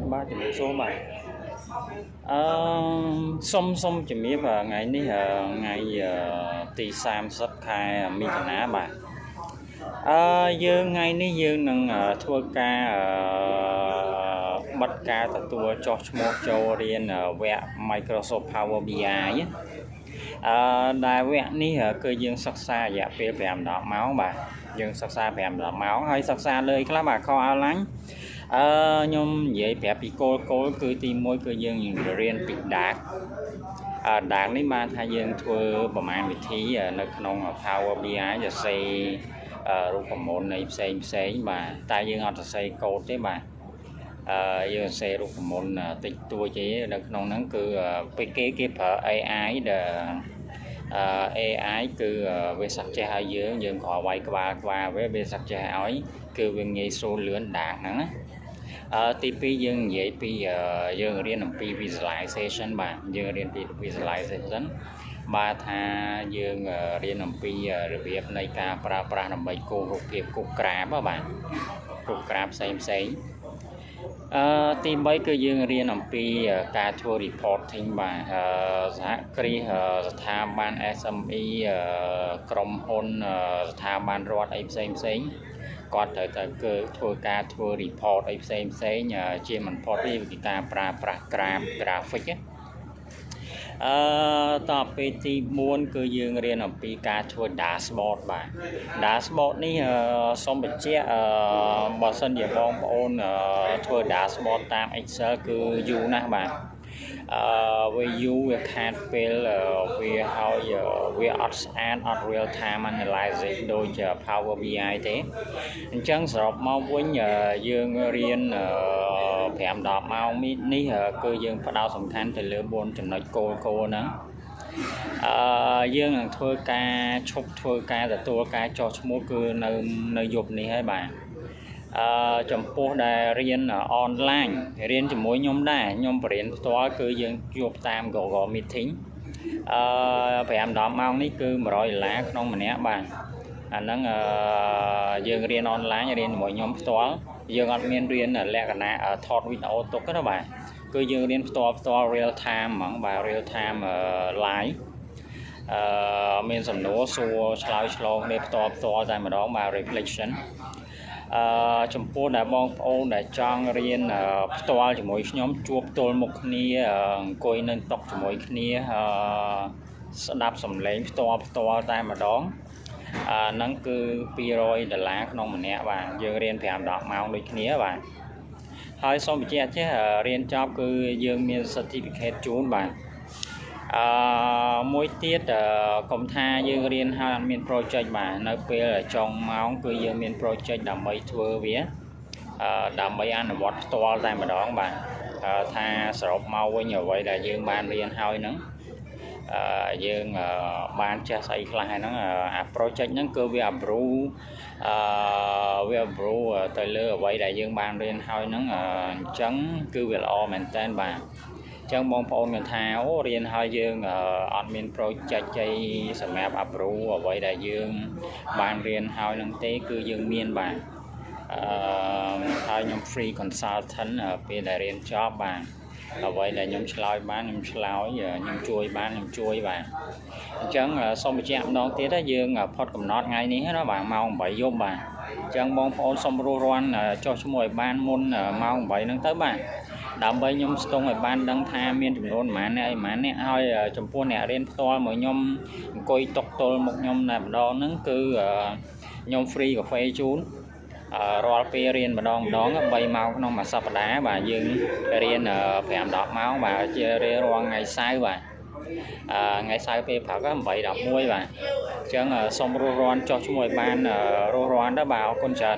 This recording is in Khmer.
ba chấm số mà xong chấm biết và ngày ní ngày tì sam sắp khai mi chả ná bà dương ngày ní dương nâng thua ca bắt ca tại tua cho một châu riêng vẽ Microsoft Power BI nhé đài vẽ ní cơ dương sắc xa dạ phê phèm đỏ máu bà dương sắc xa phèm đỏ máu hay sắc xa lời các bà kho áo lánh nhôm vậy phép bị cô cứ tìm môi cơ dương riêng bị đạt đạt ní mà thay dương thua bà mạng bị thí nơi nông Power BI giờ xây rút phẩm môn này xây bà tay dương họ xây code thế bà dương xây rút phẩm môn tịch tua chế nơi nông nắng cứ cái phở AI AI cứ về sắc chế hai dương dương họ quay qua với về sắc chế ấy cứ về nghề số lớn đạt nữa TP dương vậy bây dương riêng làm visualization bà dương riêng visualization ba tha dương riêng làm việc này cả pra làm bài cô việc cục crab á bạn cục crab xem team bay cứ dương riêng làm cả tour reporting bà giá kri tham ban SMEក្រុមហ៊ុនtham banរដ្ឋអីផ្សេងគាត់ត្រូវតែគឺធ្វើការធ្វើ report អីផ្សេងជាមិនផុតពីការប្រើប្រាស់ graphic តទៅទី4គឺយើងរៀនអំពីការធ្វើ dashboard បាទ dashboard នេះសូមបញ្ជាក់បើសិនជាបងប្អូនធ្វើ dashboard តាម Excel គឺយូរណាស់បាទវាយូរវាខាតពេលវាហើយវាអត់ស្អាតអត់ real time analysis ដូច Power BI ទេអញ្ចឹងសរុបមកវិញយើងរៀន5-10ម៉ោងនេះគឺយើងផ្ដោតសំខាន់ទៅលើ4ចំណុចគោលហ្នឹងយើងនឹងធ្វើការឈប់ធ្វើការទទួលការចុះឈ្មោះគឺនៅយប់នេះហើយបាទចំពោះដែលរៀនអនឡាញរៀនជាមួយខ្ញុំដែរខ្ញុំបរៀនផ្ទាល់គឺយើងជួបតាម Google Meeting 5-10ម៉ោងនេះគឺ$100ក្នុងម្នាក់បាទអាហ្នឹងយើងរៀនអនឡាញរៀនជាមួយខ្ញុំផ្ទាល់យើងអត់មានរៀនលក្ខណៈថតវីដេអូទុកទេបាទគឺយើងរៀនផ្ទាល់ real time ហ្មងបាទ real time live មានសំណួរសួរឆ្លើយឆ្លងគ្នាផ្ទាល់តែម្ដងបាទ reflection ចំពោះដែលបងប្អូនដែលចង់រៀនផ្ទាល់ជាមួយខ្ញុំជួបទល់មុខគ្នាអង្គុយនៅតុជាមួយគ្នាស្ដាប់សំឡេងផ្ទាល់តែម្ដងហ្នឹងគឺ$200ក្នុងម្នាក់បាទយើងរៀន5-10ម៉ោងដូចគ្នាបាទហើយសូមបញ្ជាក់ចេះរៀនចប់គឺយើងមាន certificate ជូនបាទមួយទៀតកុំថាយើងរៀនហើយអត់មាន project បាទនៅពេលចុងម៉ោងគឺយើងមាន project ដើម្បីធ្វើវាដើម្បីអនុវត្តផ្ទាល់តែម្ដងបាទថាសរុបមកវិញអ្វីដែលយើងបានរៀនហើយហ្នឹងយើងបានចេះស្អីខ្លះហ្នឹងអា project ហ្នឹងគឺវា approve ទៅលើអ្វីដែលយើងបានរៀនហើយហ្នឹងអញ្ចឹងគឺវាល្អមែនតើបាទចឹងបងប្អូនគាត់ថាអូរៀនហើយយើងអត់មាន project អីសម្រាប់ approve អ្វីដែលយើងបានរៀនហើយហ្នឹងទេគឺយើងមានបាទហើយខ្ញុំ free consultant ពេលដែលរៀនចប់បាទអ្វីដែលខ្ញុំឆ្លើយបានខ្ញុំឆ្លើយខ្ញុំជួយបានខ្ញុំជួយបាទអញ្ចឹងសូមបញ្ជាក់ម្ដងទៀតយើងផុតកំណត់ថ្ងៃនេះណាបាទម៉ោង8យប់បាទអញ្ចឹងបងប្អូនសូមរស់រាន់ចុះឈ្មោះឲ្យបានមុនម៉ោង8ហ្នឹងទៅបាទដើម្បីខ្ញុំស្ទង់ឲ្យបានដឹងថាមានចំនួនប៉ុន្មានអ្នកហើយចំពោះអ្នករៀនផ្ទាល់មកខ្ញុំអង្គុយតុកទល់មុខខ្ញុំតែម្ដងហ្នឹងគឺខ្ញុំ free កាហ្វេជូនរាល់ពេលរៀនម្ដង3ម៉ោងក្នុងមួយសប្តាហ៍បាទយើងរៀន5-10ម៉ោងបាទជារៀងរាល់ថ្ងៃសៅរ៍បាទថ្ងៃសៅរ៍ពេលព្រឹក8-11បាទអញ្ចឹងសូមរស់រាន់ចុះឈ្មោះឲ្យបានរស់រាន់ទៅបាទអរគុណច្រើន